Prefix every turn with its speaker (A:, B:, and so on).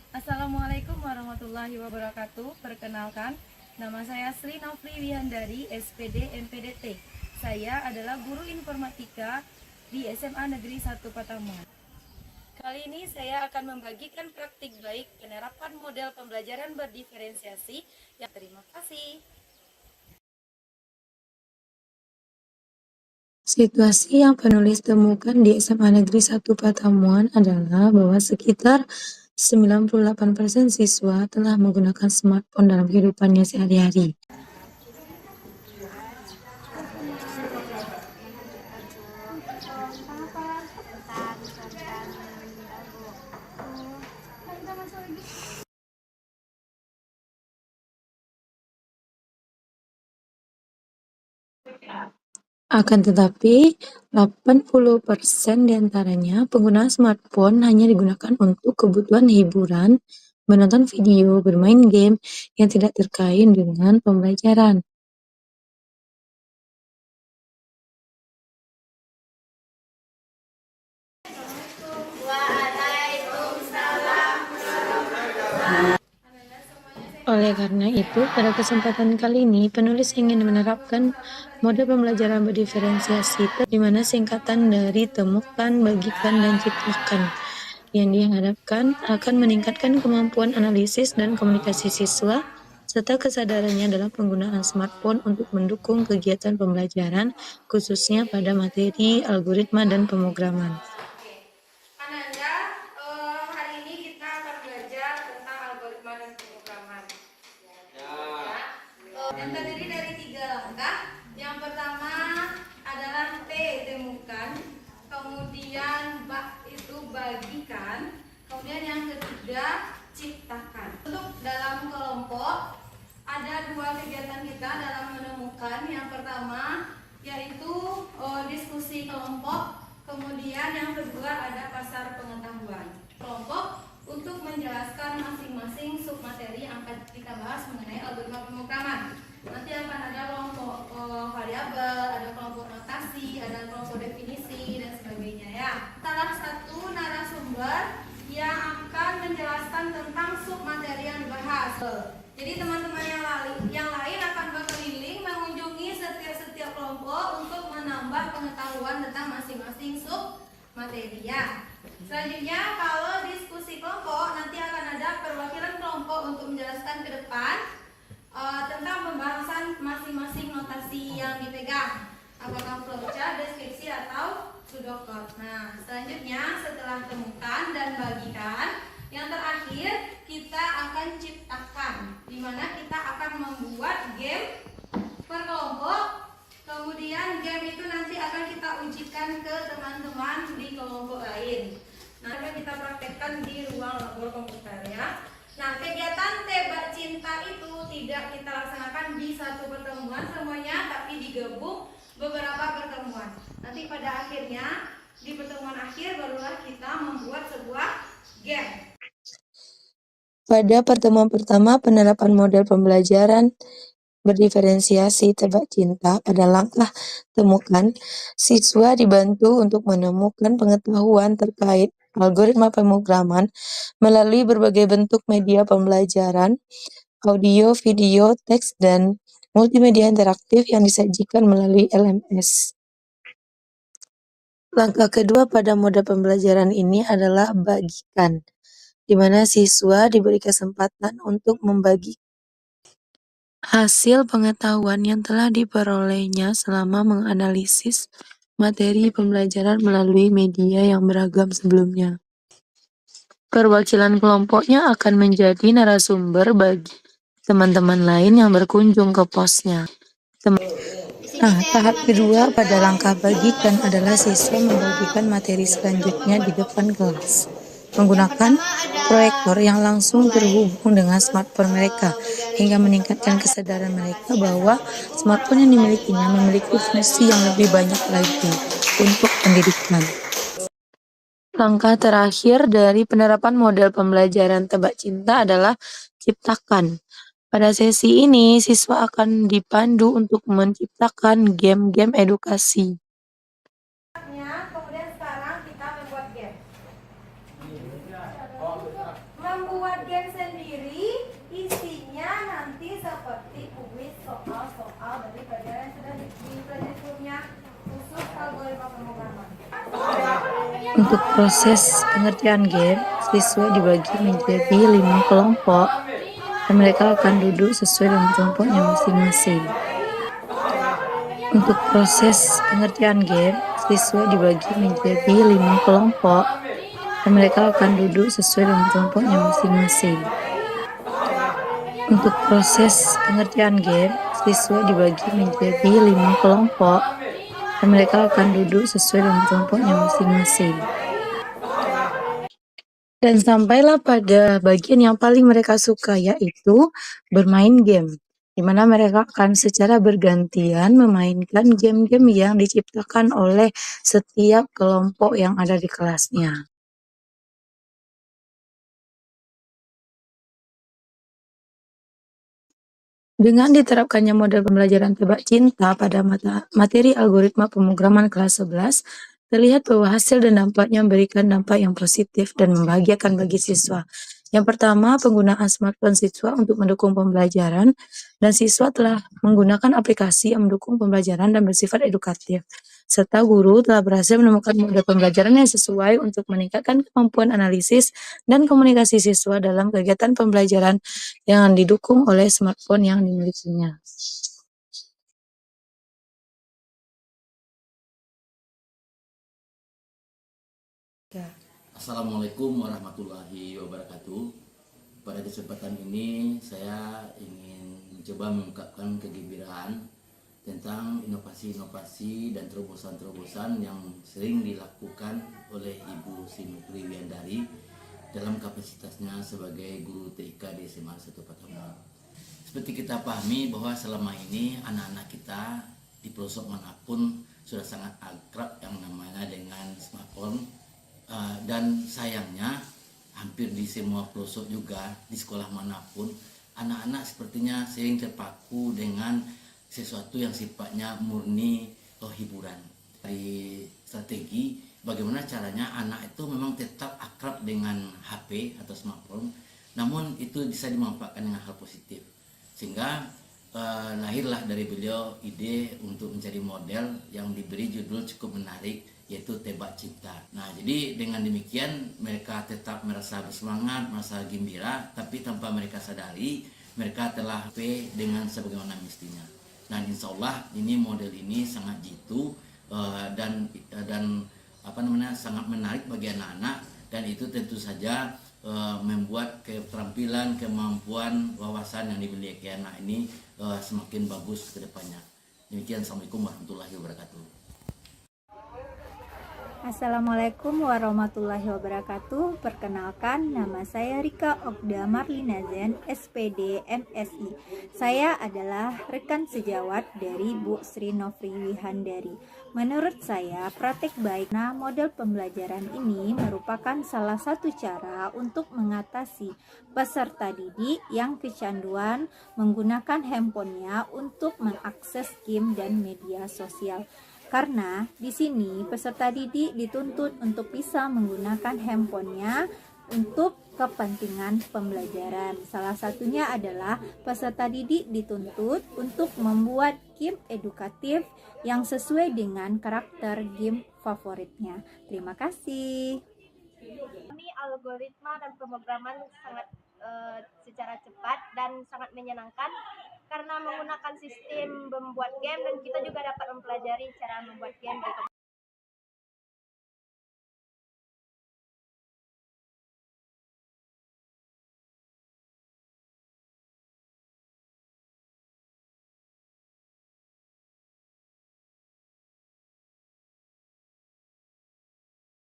A: Assalamualaikum warahmatullahi wabarakatuh. Perkenalkan, nama saya Sri Nofri Wihandari, SPD MPDT. Saya adalah guru informatika di SMA Negeri 1 Patamuan. Kali ini saya akan membagikan praktik baik penerapan model pembelajaran berdiferensiasi. Ya, terima kasih.
B: Situasi yang penulis temukan di SMA Negeri 1 Patamuan adalah bahwa sekitar 98% siswa telah menggunakan smartphone dalam kehidupannya sehari-hari. Akan tetapi, 80% diantaranya penggunaan smartphone hanya digunakan untuk kebutuhan hiburan, menonton video, bermain game yang tidak terkait dengan pembelajaran. Oleh karena itu, pada kesempatan kali ini, penulis ingin menerapkan model pembelajaran berdiferensiasi, di mana singkatan dari temukan, bagikan, dan ciptakan, yang diharapkan akan meningkatkan kemampuan analisis dan komunikasi siswa, serta kesadarannya dalam penggunaan smartphone untuk mendukung kegiatan pembelajaran, khususnya pada materi, algoritma, dan pemrograman.
A: Ananda, hari ini kita akan belajar tentang algoritma dan pemrograman. Yang terdiri dari 3 langkah. Yang pertama adalah T, temukan. Kemudian itu bagikan. Kemudian yang ketiga ciptakan. Untuk dalam kelompok ada 2 kegiatan kita dalam menemukan. Yang pertama yaitu diskusi kelompok. Kemudian yang kedua ada pasar pengetahuan kelompok untuk menjelaskan masing-masing submateri yang akan kita bahas mengenai algoritma pemrograman. Nanti akan ada kelompok variabel, ada kelompok notasi, ada kelompok definisi dan sebagainya ya. Salah satu narasumber yang akan menjelaskan tentang submateri yang dibahas. Jadi teman-teman yang lain akan berkeliling mengunjungi setiap kelompok untuk menambah pengetahuan tentang masing-masing submateri ya. Selanjutnya kalau diskusi kelompok nanti akan ada perwakilan kelompok untuk menjelaskan ke depan tentang pembahasan masing-masing notasi yang dipegang, apakah flowchart, deskripsi atau pseudocode. Nah, selanjutnya setelah temukan dan bagikan, yang terakhir kita akan ciptakan, di mana kita akan membuat game per kelompok. Kemudian game itu nanti akan kita ujikan ke teman-teman di kelompok lain. Nah, akan kita praktekkan di ruang labor komputer ya. Nah, kegiatan tebak cinta itu tidak kita laksanakan di satu pertemuan semuanya, tapi digabung beberapa pertemuan. Nanti pada akhirnya di pertemuan akhir barulah kita membuat sebuah game.
B: Pada pertemuan pertama penerapan model pembelajaran berdiferensiasi tebak cinta pada langkah temukan, siswa dibantu untuk menemukan pengetahuan terkait algoritma pemrograman melalui berbagai bentuk media pembelajaran, audio, video, teks, dan multimedia interaktif yang disajikan melalui LMS. Langkah kedua pada model pembelajaran ini adalah bagikan, di mana siswa diberi kesempatan untuk membagi hasil pengetahuan yang telah diperolehnya selama menganalisis materi pembelajaran melalui media yang beragam sebelumnya. Perwakilan kelompoknya akan menjadi narasumber bagi teman-teman lain yang berkunjung ke posnya. Tahap kedua pada langkah bagikan adalah siswa membagikan materi selanjutnya di depan kelas menggunakan proyektor yang langsung terhubung dengan smartphone mereka hingga meningkatkan kesadaran mereka bahwa smartphone yang dimilikinya memiliki fungsi yang lebih banyak lagi untuk pendidikan. Langkah terakhir dari penerapan model pembelajaran tebak cinta adalah ciptakan. Pada sesi ini, siswa akan dipandu untuk menciptakan game-game edukasi.
A: Kemudian sekarang kita membuat game. Membuat membuat game sendiri, isinya nanti seperti kuis soal-soal dari pelajaran yang sudah dipelajari sebelumnya, khusus algoritma pemrograman.
B: Untuk proses pengertian game, siswa dibagi menjadi 5 kelompok dan mereka akan duduk sesuai dengan kelompoknya masing-masing. Untuk proses pengertian game, siswa dibagi menjadi 5 kelompok dan mereka akan duduk sesuai dengan kelompoknya masing-masing. Untuk proses pengertian game, siswa dibagi menjadi 5 kelompok dan mereka akan duduk sesuai dengan kelompoknya masing-masing. Dan sampailah pada bagian yang paling mereka suka, yaitu bermain game, di mana mereka akan secara bergantian memainkan game-game yang diciptakan oleh setiap kelompok yang ada di kelasnya. Dengan diterapkannya model pembelajaran tebak cinta pada materi algoritma pemrograman kelas 11, terlihat bahwa hasil dan dampaknya memberikan dampak yang positif dan membahagiakan bagi siswa. Yang pertama, penggunaan smartphone siswa untuk mendukung pembelajaran, dan siswa telah menggunakan aplikasi yang mendukung pembelajaran dan bersifat edukatif. Serta guru telah berhasil menemukan model pembelajaran yang sesuai untuk meningkatkan kemampuan analisis dan komunikasi siswa dalam kegiatan pembelajaran yang didukung oleh smartphone yang dimilikinya.
C: Assalamualaikum warahmatullahi wabarakatuh. Pada kesempatan ini saya ingin mencoba mengungkapkan kegembiraan tentang inovasi-inovasi dan terobosan-terobosan yang sering dilakukan oleh Ibu Sinukri Wiandari dalam kapasitasnya sebagai guru TK di SMA 1 Patamura. Seperti kita pahami bahwa selama ini anak-anak kita di pelosok manapun sudah sangat akrab yang namanya dengan smartphone. Dan sayangnya hampir di semua pelosok juga di sekolah manapun anak-anak sepertinya sering terpaku dengan sesuatu yang sifatnya murni hiburan. Dari strategi bagaimana caranya anak itu memang tetap akrab dengan HP atau smartphone, namun itu bisa dimanfaatkan dengan hal positif, sehingga lahirlah dari beliau ide untuk mencari model yang diberi judul cukup menarik, yaitu tebak cinta. Nah, jadi dengan demikian mereka tetap merasa bersemangat, merasa gembira, tapi tanpa mereka sadari mereka telah dengan sebagaimana mestinya. Nah, insya Allah ini model ini sangat jitu dan sangat menarik bagi anak-anak, dan itu tentu saja membuat keterampilan, kemampuan, wawasan yang dimiliki anak ini semakin bagus ke depannya. Demikian, Assalamualaikum warahmatullahi wabarakatuh.
D: Assalamualaikum warahmatullahi wabarakatuh. Perkenalkan, nama saya Rika Okda Marlina Zen, SPD MSI. Saya adalah rekan sejawat dari Bu Sri Nofri Wihandari. Menurut saya, praktek baik model pembelajaran ini merupakan salah satu cara untuk mengatasi peserta didik yang kecanduan menggunakan handphonenya untuk mengakses game dan media sosial. Karena di sini peserta didik dituntut untuk bisa menggunakan handphonenya untuk kepentingan pembelajaran. Salah satunya adalah peserta didik dituntut untuk membuat game edukatif yang sesuai dengan karakter game favoritnya. Terima kasih.
E: Kami algoritma dan pemrograman sangat secara cepat dan sangat menyenangkan karena menggunakan sistem membuat game, dan kita juga dapat mempelajari cara membuat game di